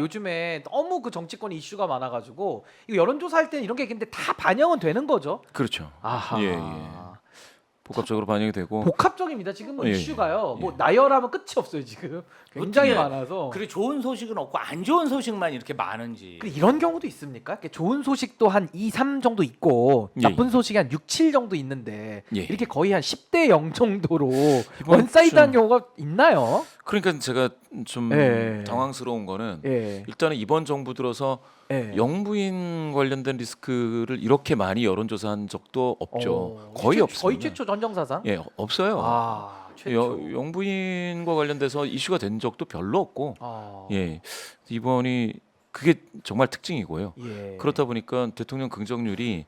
요즘에 너무 그 정치권 이슈가 많아가지고 이거 여론조사할 때는 이런 게 근데 다 반영은 되는 거죠. 그렇죠. 아하. 예, 예. 복합적으로 반영이 되고 복합적입니다. 지금 뭐 예, 이슈가요. 예. 뭐 나열하면 끝이 없어요 지금. 굉장히 어떻게 많아서. 그래 좋은 소식은 없고 안 좋은 소식만 이렇게 많은지. 근데 이런 경우도 있습니까? 이렇게 좋은 소식도 한 2, 3 정도 있고 예, 나쁜 소식이 한 6, 7 정도 있는데 예. 이렇게 거의 한 10대 0 정도로 이번 원사이드한 주- 경우가 있나요? 그러니까 제가 좀 예. 당황스러운 거는 예. 일단은 이번 정부 들어서 예. 영부인 관련된 리스크를 이렇게 많이 여론조사한 적도 없죠. 거의 없습니다. 거의 최초 전정사상. 예, 없어요. 아, 최초. 영부인과 관련돼서 이슈가 된 적도 별로 없고 아. 예, 이번이 그게 정말 특징이고요. 예. 그렇다 보니까 대통령 긍정률이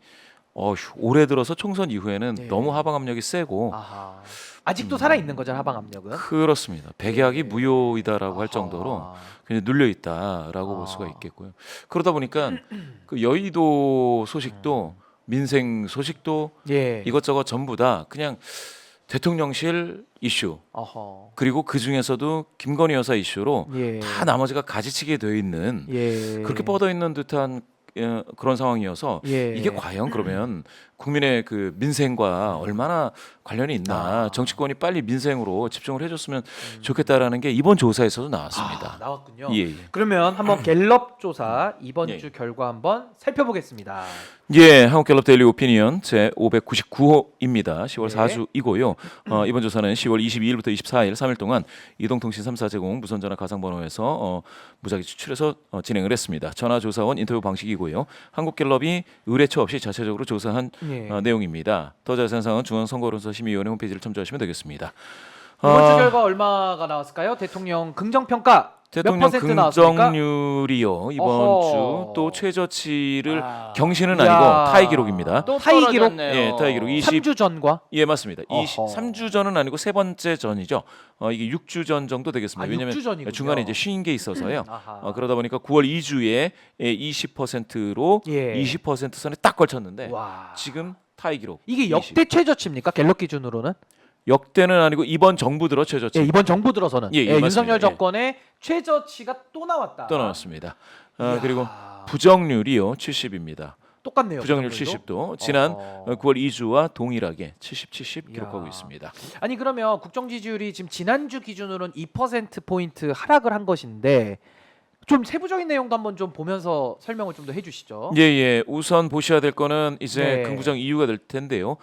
올해 들어서 총선 이후에는 예. 너무 하방 압력이 세고 아하. 아직도 살아 있는 거죠 하방 압력은. 그렇습니다. 백약이 예. 무효이다라고 할 아하. 정도로 그냥 눌려 있다라고 볼 수가 아. 있겠고요. 그러다 보니까 그 여의도 소식도 민생 소식도 예. 이것저것 전부 다 그냥 대통령실 이슈 어허. 그리고 그 중에서도 김건희 여사 이슈로 예. 다 나머지가 가지치게 되어 있는 예. 그렇게 뻗어 있는 듯한 그런 상황이어서 예. 이게 과연 그러면 국민의 그 민생과 얼마나 관련이 있나 아. 정치권이 빨리 민생으로 집중을 해줬으면 좋겠다라는 게 이번 조사에서도 나왔습니다. 아, 나왔군요. 예, 예. 그러면 한번 갤럽 조사 이번 예. 주 결과 한번 살펴보겠습니다. 예, 한국갤럽 데일리 오피니언 제 599호입니다. 10월 네. 4주이고요. 이번 조사는 10월 22일부터 24일 3일 동안 이동통신 3사 제공 무선전화 가상번호에서 무작위 추출해서 진행을 했습니다. 전화 조사원 인터뷰 방식이고요. 한국갤럽이 의뢰처 없이 자체적으로 조사한 예. 내용입니다. 더 자세한 사항은 중앙선거론서심의위원회 홈페이지를 참조하시면 되겠습니다. 이번 주 결과 얼마가 나왔을까요? 대통령 긍정평가 몇 대통령 퍼센트 나왔습니까? 긍정률이요. 이번 어허. 주 또 최저치를 아. 경신은 이야. 아니고 타이 기록입니다. 또 타이 기록? 떨어졌네요. 예, 타이 기록 3주 전과 예, 맞습니다. 어허. 3주 전은 아니고 세 번째 전이죠. 이게 6주 전 정도 되겠습니다. 아, 왜냐하면 6주 전이군요. 중간에 이제 쉰 게 있어서요. 아하. 그러다 보니까 9월 2주에 20%로 예. 20% 선에 딱 걸쳤는데 와. 지금 타이 기록 이게 역대 최저치입니까? 갤럽 기준으로는? 역대는 아니고 이번 정부 들어 최저치 예, 이번 정부 들어서는 예, 예, 맞습니다. 윤석열 예. 정권의 최저치가 또 나왔다. 또 나왔습니다. 이야. 그리고 부정률이요 70입니다. 똑같네요. 부정률 부정률도. 70도 지난 어허. 9월 2주와 동일하게 70 기록하고 이야. 있습니다. 아니 그러면 국정 지지율이 지금 지난주 기준으로는 2% 포인트 하락을 한 것인데 좀 세부적인 내용도 한번 좀 보면서 설명을 좀 더 해주시죠. 예. 우선 보셔야 될 거는 이제 네. 긍부정 이유가 될 텐데요.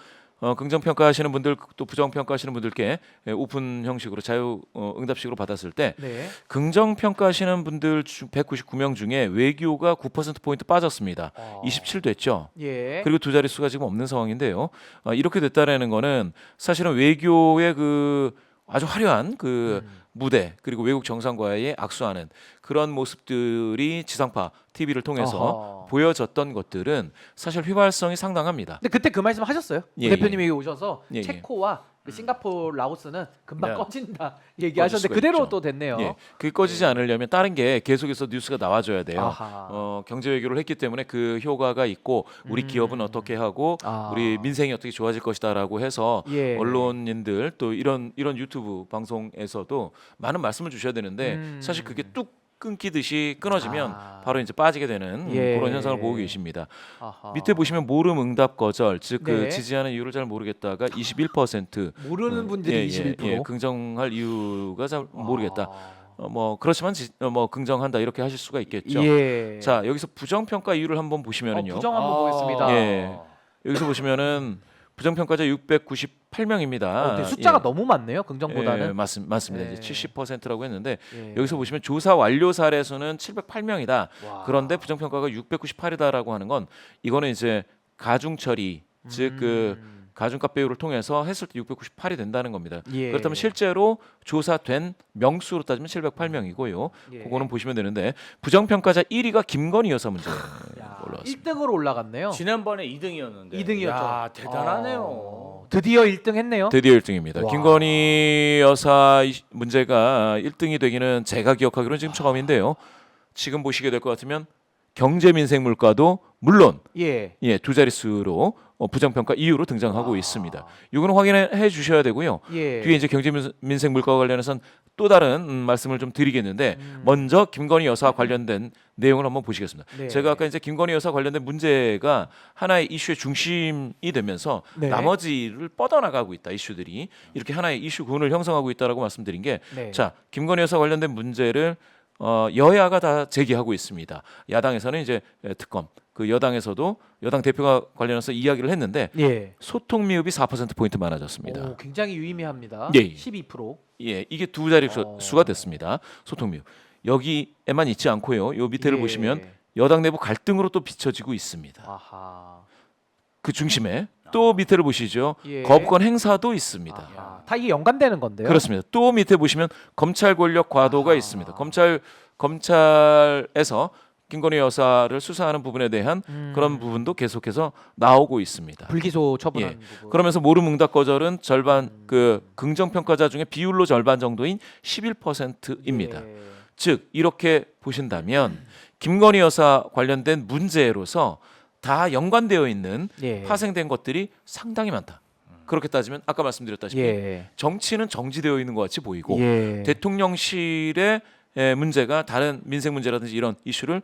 긍정 평가하시는 분들 또 부정 평가하시는 분들께 오픈 형식으로 자유 응답식으로 받았을 때 네. 긍정 평가하시는 분들 199명 중에 외교가 9% 포인트 빠졌습니다. 어. 27 됐죠. 예. 그리고 두 자릿수가 지금 없는 상황인데요. 이렇게 됐다라는 거는 사실은 외교의 그 아주 화려한 그 무대 그리고 외국 정상과의 악수하는 그런 모습들이 지상파 TV를 통해서 어허. 보여졌던 것들은 사실 휘발성이 상당합니다. 근데 그때 그 말씀 하셨어요? 예, 대표님이 오셔서 예, 예. 체코와 그 싱가포르, 라오스는 금방 네. 꺼진다 얘기하셨는데 수가 그대로 있죠. 또 됐네요. 예, 그게 꺼지지 않으려면 다른 게 계속해서 뉴스가 나와줘야 돼요. 아하. 경제 외교를 했기 때문에 그 효과가 있고 우리 기업은 어떻게 하고 아. 우리 민생이 어떻게 좋아질 것이다라고 해서 예. 언론인들 또 이런 유튜브 방송에서도 많은 말씀을 주셔야 되는데 사실 그게 뚝 끊기듯이 끊어지면 아. 바로 이제 빠지게 되는 예. 그런 현상을 보고 계십니다. 아하. 밑에 보시면 모름 응답 거절 즉 그 네. 지지하는 이유를 잘 모르겠다가 21% 모르는 분들이 21%. 긍정할 이유가 잘 모르겠다. 아. 뭐 그렇지만 뭐 긍정한다 이렇게 하실 수가 있겠죠. 예. 자 여기서 부정평가 이유를 한번 보시면은요. 부정 한번 보겠습니다. 예. 여기서 보시면은 부정평가자 698명입니다. 근데 숫자가 너무 많네요. 긍정보다는. 예, 맞습니다. 예. 이제 70%라고 했는데 예. 여기서 보시면 조사 완료 사례수는 708명이다. 와. 그런데 부정평가가 698이다라고 하는 건 이거는 이제 가중 처리 즉 그 가중값 배율을 통해서 했을 때 698이 된다는 겁니다. 예. 그렇다면 실제로 조사된 명수로 따지면 708명이고요. 예. 그거는 보시면 되는데 부정평가자 1위가 김건희 여사 문제 야, 올라왔습니다. 1등으로 올라갔네요. 지난번에 2등이었는데. 2등이었죠. 야, 대단하네요. 드디어 1등 했네요. 드디어 1등입니다. 와. 김건희 여사 문제가 1등이 되기는 제가 기억하기로는 지금 처음인데요. 지금 보시게 될 것 같으면 경제 민생 물가도 물론 예. 두 자릿수로 부정평가 이유로 등장하고 있습니다. 이거는 확인해 주셔야 되고요. 예. 뒤에 이제 경제 민생 물가 관련해서는 또 다른 말씀을 좀 드리겠는데 먼저 김건희 여사 관련된 내용을 한번 보시겠습니다. 네. 제가 아까 이제 김건희 여사 관련된 문제가 하나의 이슈의 중심이 되면서 네. 나머지를 뻗어나가고 있다. 이슈들이 이렇게 하나의 이슈군을 형성하고 있다라고 말씀드린 게 네. 자, 김건희 여사 관련된 문제를 여야가 다 제기하고 있습니다. 야당에서는 이제 특검, 그 여당에서도 여당 대표가 관련해서 이야기를 했는데 예. 소통 미흡이 4% 포인트 많아졌습니다. 오, 굉장히 유의미합니다. 예, 예. 12%. 예, 이게 두 자리 어. 수가 됐습니다. 소통 미흡. 여기에만 있지 않고요. 요 밑에를 예. 보시면 여당 내부 갈등으로 또 비춰지고 있습니다. 아하. 그 중심에 또 밑에를 보시죠. 예. 거부권 행사도 있습니다. 아하. 다 이게 연관되는 건데요. 그렇습니다. 또 밑에 보시면 검찰 권력 과도가 아. 있습니다. 검찰에서 김건희 여사를 수사하는 부분에 대한 그런 부분도 계속해서 나오고 있습니다. 불기소 처분하는 예. 부분. 그러면서 모르문답 거절은 절반 그 긍정 평가자 중에 비율로 절반 정도인 11%입니다. 예. 즉 이렇게 보신다면 김건희 여사 관련된 문제로서 다 연관되어 있는 예. 파생된 것들이 상당히 많다. 그렇게 따지면 아까 말씀드렸다시피 예. 정치는 정지되어 있는 것 같이 보이고 예. 대통령실의 문제가 다른 민생 문제라든지 이런 이슈를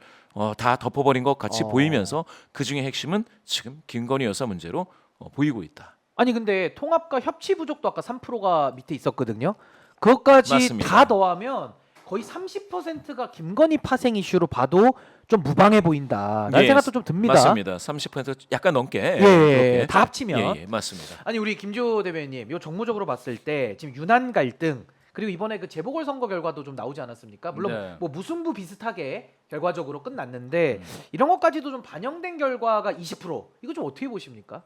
다 덮어버린 것 같이 보이면서 그 중에 핵심은 지금 김건희 여사 문제로 보이고 있다. 아니 근데 통합과 협치 부족도 아까 3%가 밑에 있었거든요. 그것까지 맞습니다. 다 더하면 거의 30%가 김건희 파생 이슈로 봐도 좀 무방해 보인다라는 예, 생각도 좀 듭니다. 맞습니다. 30% 약간 넘게. 예, 그렇게. 다 합치면. 예, 맞습니다. 아니 우리 김조 대변인님, 요 정무적으로 봤을 때 지금 유난 갈등 그리고 이번에 그 재보궐 선거 결과도 좀 나오지 않았습니까? 물론 네. 뭐 무승부 비슷하게 결과적으로 끝났는데 이런 것까지도 좀 반영된 결과가 20% 이거 좀 어떻게 보십니까?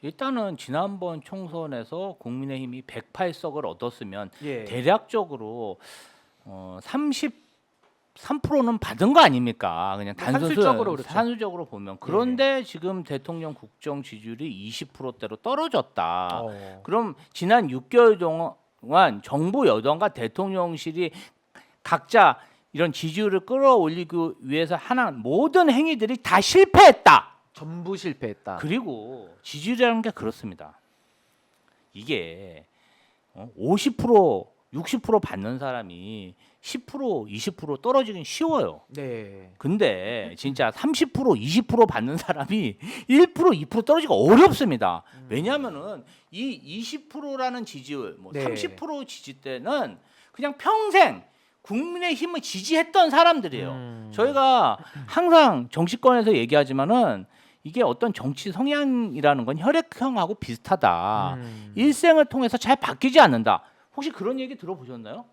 일단은 지난번 총선에서 국민의힘이 108석을 얻었으면 예. 대략적으로 33%는 받은 거 아닙니까? 그냥 산술적으로 그렇죠. 산술적으로 보면. 그런데 지금 대통령 국정 지지율이 20%대로 떨어졌다. 그럼 지난 6개월 동안 정부 여당과 대통령실이 각자 이런 지지율을 끌어올리기 위해서 하는 모든 행위들이 다 실패했다. 전부 실패했다. 그리고 지지율이라는 게 그렇습니다. 이게 50% 60% 받는 사람이 10% 20% 떨어지긴 쉬워요. 네. 근데 진짜 30% 20% 받는 사람이 1% 2% 떨어지기가 어렵습니다. 왜냐하면은 이 20%라는 지지율, 뭐 네. 30% 지지 때는 그냥 평생 국민의힘을 지지했던 사람들이에요. 저희가 항상 정치권에서 얘기하지만은 이게 어떤 정치 성향이라는 건 혈액형하고 비슷하다. 일생을 통해서 잘 바뀌지 않는다. 혹시 그런 얘기 들어보셨나요?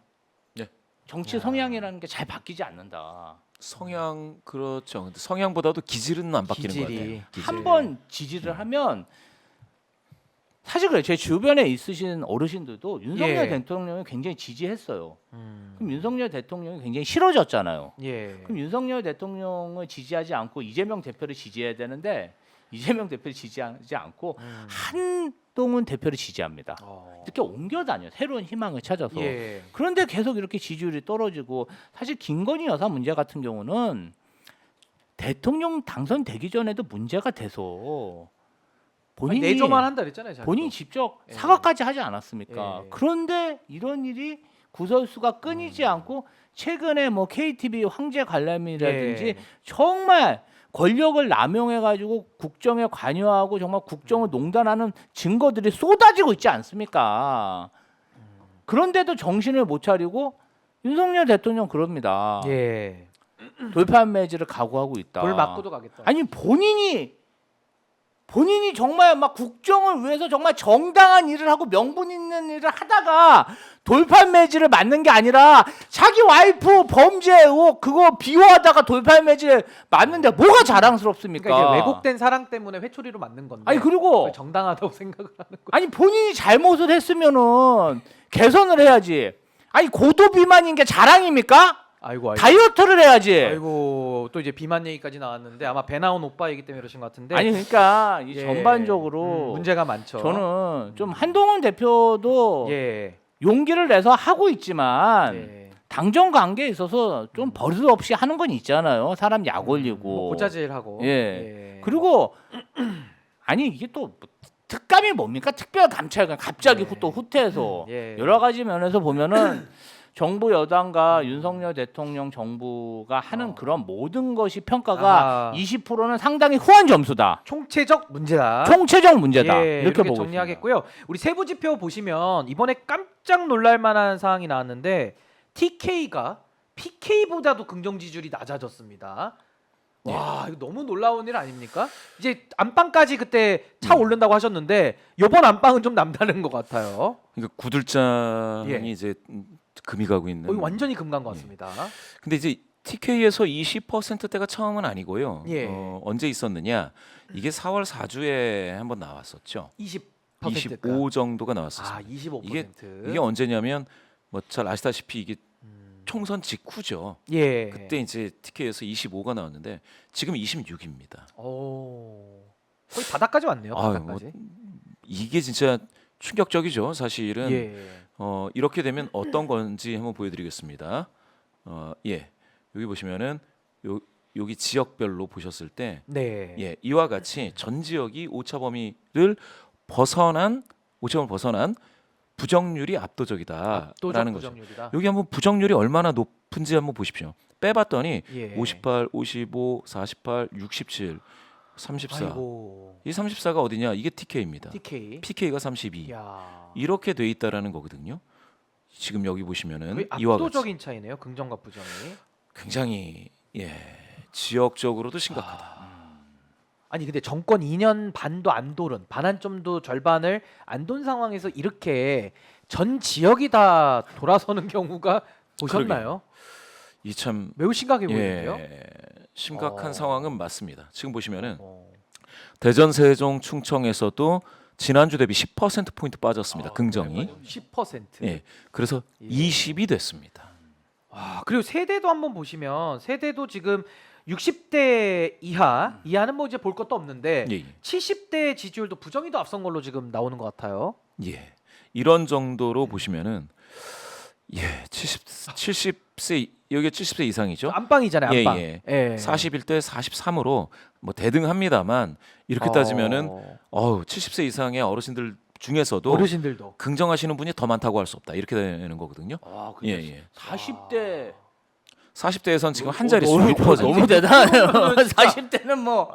네. 정치 성향이라는 게 잘 바뀌지 않는다. 성향 그렇죠. 근데 성향보다도 기질은 안 바뀌는 것 기질이. 같아요. 기질. 한 번 지지를 하면 사실 그래요. 제 주변에 있으신 어르신들도 윤석열 예. 대통령을 굉장히 지지했어요. 그럼 윤석열 대통령이 굉장히 싫어졌잖아요. 예. 그럼 윤석열 대통령을 지지하지 않고 이재명 대표를 지지해야 되는데 이재명 대표를 지지하지 않고 한동훈 대표를 지지합니다. 이렇게 옮겨 다녀. 새로운 희망을 찾아서. 예. 그런데 계속 이렇게 지지율이 떨어지고 사실 김건희 여사 문제 같은 경우는 대통령 당선되기 전에도 문제가 돼서 본인이 내조만 한다 그랬잖아요. 자기도. 본인이 직접 예. 사과까지 하지 않았습니까? 예. 그런데 이런 일이 구설수가 끊이지 않고 최근에 뭐 KTV 황제 관람이라든지 예. 정말 권력을 남용해가지고 국정에 관여하고 정말 국정을 농단하는 증거들이 쏟아지고 있지 않습니까? 그런데도 정신을 못 차리고 윤석열 대통령 그럽니다. 예. 돌판 매질을 각오하고 있다. 돌 맞고도 가겠다. 아니 본인이 정말 막 국정을 위해서 정말 정당한 일을 하고 명분 있는 일을 하다가 돌판 매질을 맞는 게 아니라 자기 와이프 범죄 의혹 그거 비호하다가 돌판 매질 맞는데 뭐가 자랑스럽습니까? 그러니까 이제 왜곡된 사랑 때문에 회초리로 맞는 건데. 아니 그리고 그걸 정당하다고 생각을 하는 거. 아니 본인이 잘못을 했으면은 개선을 해야지. 아니 고도 비만인 게 자랑입니까? 아이고. 다이어트를 해야지. 아이고 또 이제 비만 얘기까지 나왔는데 아마 배 나온 오빠 얘기 때문에 그러신 것 같은데. 아니 그러니까 이 예. 전반적으로 문제가 많죠. 저는 좀 한동훈 대표도 예. 용기를 내서 하고 있지만 예. 당정 관계에 있어서 좀 버릇 없이 하는 건 있잖아요. 사람 약 올리고. 뭐 고자질하고. 예. 그리고 아니 이게 또 특감이 뭡니까? 특별 감찰관 갑자기 네. 또 후퇴해서 예. 여러 가지 면에서 보면은 정부 여당과 윤석열 대통령 정부가 하는 그런 모든 것이 평가가 아하. 20%는 상당히 후한 점수다. 총체적 문제다. 총체적 문제다. 예, 이렇게 보고 정리하겠고요. 우리 세부 지표 보시면 이번에 깜짝 놀랄 만한 사항이 나왔는데 TK가 PK보다도 긍정 지지율이 낮아졌습니다. 와, 이거 너무 놀라운 일 아닙니까? 이제 안방까지 그때 차 오른다고 하셨는데 이번 안방은 좀 남다른 것 같아요. 그러니까 구들장이 예. 이제 금이 가고 있는. 거의 완전히 금간 것 같습니다. 근데 이제 TK에서 20%대가 처음은 아니고요. 예. 언제 있었느냐? 이게 4월 4주에 한번 나왔었죠. 20%가 25 정도가 나왔었어요. 25%. 이게 언제냐면 뭐 잘 아시다시피 이게 총선 직후죠. 예. 그때 이제 TK에서 25가 나왔는데 지금 26입니다. 오. 거의 바닥까지 왔네요. 아유, 바닥까지. 이게 진짜 충격적이죠. 사실은 예. 이렇게 되면 어떤 건지 한번 보여드리겠습니다. 예, 여기 보시면은 여기 지역별로 보셨을 때, 네. 예, 이와 같이 전 지역이 오차 범위를 벗어난 부정률이 압도적이다라는 압도적 거죠. 부정률이다. 여기 한번 부정률이 얼마나 높은지 한번 보십시오. 빼봤더니 예. 58, 55, 48, 67, 34. 아이고. 이 34가 어디냐? 이게 TK입니다. TK. PK가 32. 야. 이렇게 돼 있다라는 거거든요. 지금 여기 보시면은 거의 이와 같이 압도적인 차이네요. 긍정과 부정이. 굉장히 지역적으로도 심각하다. 아니 근데 정권 2년 반도 안 돌은 반환점도 절반을 안 돈 상황에서 이렇게 전 지역이 다 돌아서는 경우가 보셨나요? 이 참 매우 심각해 보이는데요. 심각한 상황은 맞습니다. 지금 보시면은 어. 대전, 세종, 충청에서도 지난주 대비 10% 포인트 빠졌습니다. 긍정이. 10%. 예. 그래서 예. 20이 됐습니다. 와, 그리고 세대도 한번 보시면 세대도 지금 60대 이하는 뭐 이제 볼 것도 없는데 예. 70대 지지율도 부정이 더 앞선 걸로 지금 나오는 것 같아요. 예. 이런 정도로 보시면은 70세 여기 70세 이상이죠. 안방이잖아요, 예, 안방. 예. 예. 41대 43으로 뭐 대등합니다만 이렇게 따지면은 70세 이상의 어르신들 중에서도 어르신들도. 긍정하시는 분이 더 많다고 할 수 없다. 이렇게 되는 거거든요. 아, 예, 근데 예. 40대 40대에선 지금 한 자릿수 너무, 6%. 너무 대단해요. 40대는 뭐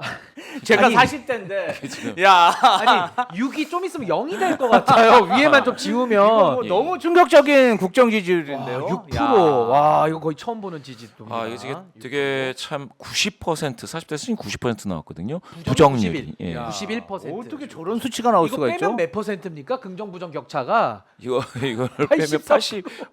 제가 아니, 40대인데 지금 야 아니 6이 좀 있으면 0이 될 것 같아요. 위에만 좀 지우면 뭐 예. 너무 충격적인 국정 지지율인데요. 6%. 야. 와, 이거 거의 처음 보는 지지도입니다. 아, 이게 되게 참 90% 40대에서는 90% 나왔거든요. 부정 부정률이. 91. 예. 야, 91%. 어떻게 저런 수치가 나올 이거 수가 빼면 있죠? 몇 퍼센트입니까? 긍정 부정 격차가 이거를 빼면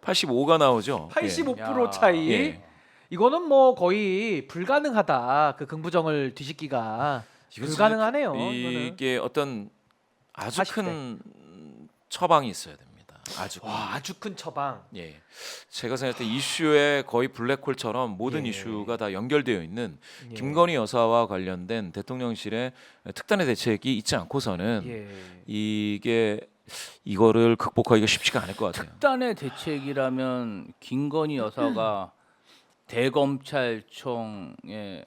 85가 나오죠. 85% 야. 차이. 예. 이거는 뭐 거의 불가능하다. 그 긍부정을 뒤집기가 이거 불가능하네요. 이거는. 이게 어떤 아주 40대. 큰 처방이 있어야 됩니다. 아주 큰. 와, 아주 큰 처방. 예, 제가 생각할 때 이슈에 거의 블랙홀처럼 모든 예. 이슈가 다 연결되어 있는 예. 김건희 여사와 관련된 대통령실의 특단의 대책이 있지 않고서는 예. 이거를 극복하기가 쉽지가 않을 것 같아요. 특단의 대책이라면 김건희 여사가 대검찰청에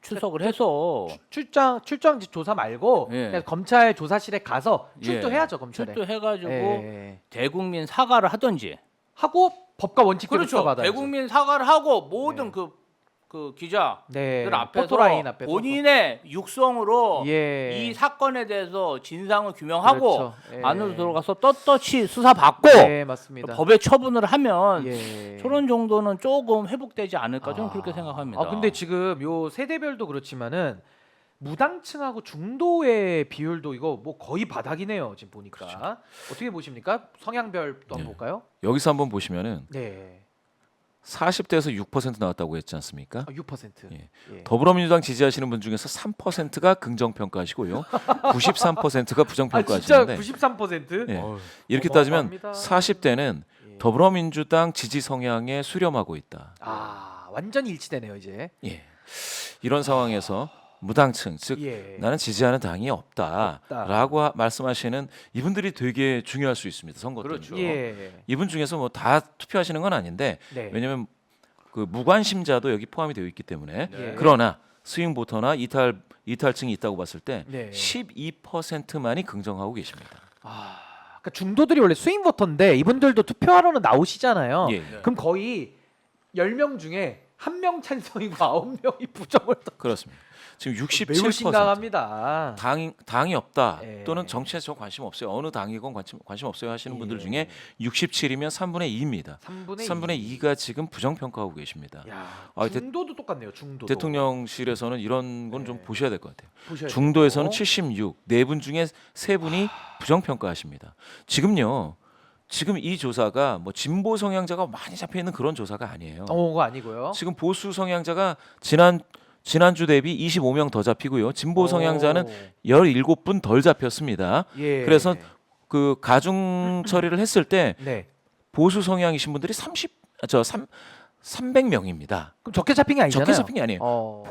출석을 해서 출장 조사 말고 예. 그냥 검찰 조사실에 가서 예. 출두해야죠, 검찰에. 출두해가지고 예. 대국민 사과를 하든지. 하고 법과 원칙대로 그렇죠. 수사받아야죠. 대국민 사과를 하고 모든 예. 그 기자들 네. 앞에서 포토라인 앞에서 본인의 육성으로 예. 이 사건에 대해서 진상을 규명하고 그렇죠. 예. 안으로 들어가서 떳떳이 수사받고 네, 맞습니다. 법에 처분을 하면 예. 저런 정도는 조금 회복되지 않을까 저는 그렇게 생각합니다. 아, 근데 지금 요 세대별도 그렇지만은 무당층하고 중도의 비율도 이거 뭐 거의 바닥이네요. 지금 보니까. 그렇죠. 어떻게 보십니까? 성향별도 네. 한번 볼까요? 여기서 한번 보시면은 네. 40대에서 6% 나왔다고 했지 않습니까? 6%. 예. 예. 더불어민주당 지지하시는 분 중에서 3%가 긍정 평가하시고요. 93%가 부정 아, 진짜 평가하시는데 93%? 예. 어휴, 이렇게 따지면 어마어마합니다. 40대는 예. 더불어민주당 지지 성향에 수렴하고 있다. 아, 완전히 일치되네요, 이제. 예. 이런 상황에서 무당층 즉 예. 나는 지지하는 당이 없다라고 말씀하시는 이분들이 되게 중요할 수 있습니다. 선거 때. 그렇죠. 예. 이분 중에서 뭐 다 투표하시는 건 아닌데 네. 왜냐하면 그 무관심자도 여기 포함이 되어 있기 때문에 네. 그러나 스윙 보터나 이탈층이 있다고 봤을 때 네. 12%만이 긍정하고 계십니다. 아, 그러니까 중도들이 원래 스윙 보터인데 이분들도 투표하러는 나오시잖아요. 예. 그럼 거의 10명 중에 1명 찬성이고 9명이 부정을 그렇습니다. 지금 매우 67% 심각합니다. 당이 없다 예. 또는 정치에 저 관심 없어요. 어느 당이건 관심 없어요 하시는 분들 예. 중에 67이면 3분의 2입니다. 3분의 2가 지금 부정평가하고 계십니다. 야, 아, 중도도 똑같네요. 중도도. 대통령실에서는 이런 건 좀 네. 보셔야 될 것 같아요. 보셔야 중도에서는 돼요. 76, 4분 중에 3분이 부정평가하십니다. 지금요. 지금 이 조사가 뭐 진보 성향자가 많이 잡혀 있는 그런 조사가 아니에요. 그거 아니고요. 지금 보수 성향자가 지난주 대비 25명 더 잡히고요. 진보 성향자는 17분 덜 잡혔습니다. 예. 그래서 그 가중 처리를 했을 때 네. 보수 성향이신 분들이 300명입니다. 그럼 적게 잡힌 게 아니잖아요. 적게 잡힌 게 아니에요. 어.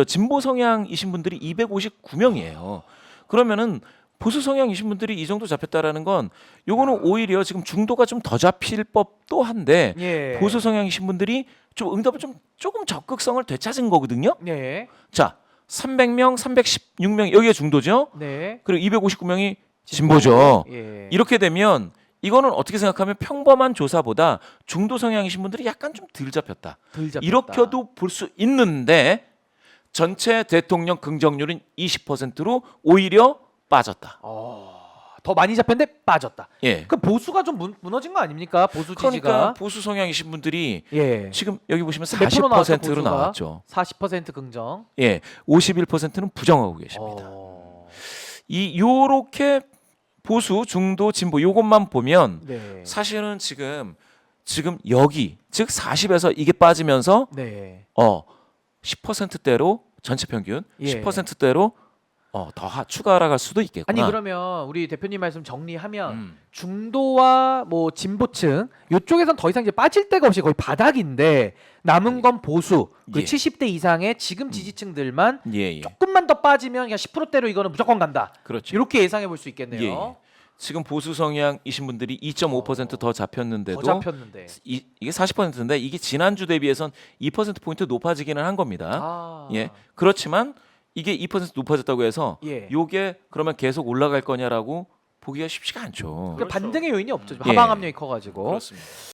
진보 성향이신 분들이 259명이에요. 그러면은 보수 성향이신 분들이 이 정도 잡혔다라는 건 요거는 오히려 지금 중도가 좀 더 잡힐 법도 한데 예. 보수 성향이신 분들이 좀 응답을 조금 적극성을 되찾은 거거든요. 네. 자, 300명, 316명 여기가 중도죠. 네. 그리고 259명이 진보죠. 예. 이렇게 되면 이거는 어떻게 생각하면 평범한 조사보다 중도 성향이신 분들이 약간 좀 덜 잡혔다. 덜 잡혔다. 이렇게도 볼 수 있는데 전체 대통령 긍정률은 20%로 오히려 빠졌다. 더 많이 잡혔는데 빠졌다. 예. 그 보수가 좀 무너진 거 아닙니까? 보수 그러니까 지지가. 보수 성향이신 분들이 예. 지금 여기 보시면 몇 프로 나왔죠, 40%로 보수가? 나왔죠. 40% 긍정. 예. 51%는 부정하고 계십니다. 요렇게 보수, 중도, 진보 요것만 보면 네. 사실은 지금 여기 즉 40에서 이게 빠지면서 네. 10%대로 전체 평균 예. 10%대로 더 추가 하락할 수도 있겠구나. 아니 그러면 우리 대표님 말씀 정리하면 음. 중도와 뭐 진보층 이쪽에선 더 이상 이제 빠질 데가 없이 거의 바닥인데 남은 건 보수 그 예. 70대 이상의 지금 지지층들만 예. 조금만 더 빠지면 그냥 10%대로 이거는 무조건 간다. 그렇죠. 이렇게 예상해 볼 수 있겠네요. 예. 지금 보수 성향이신 분들이 2.5%더 잡혔는데도 더 잡혔는데. 이게 40%인데 이게 지난주 대비해선 2% 포인트 높아지기는 한 겁니다. 아. 예. 그렇지만 이게 2% 높아졌다고 해서 예. 요게 그러면 계속 올라갈 거냐라고 보기가 쉽지가 않죠. 그러니까 반등의 요인이 없죠. 예. 하방 압력이 커가지고. 그렇습니다.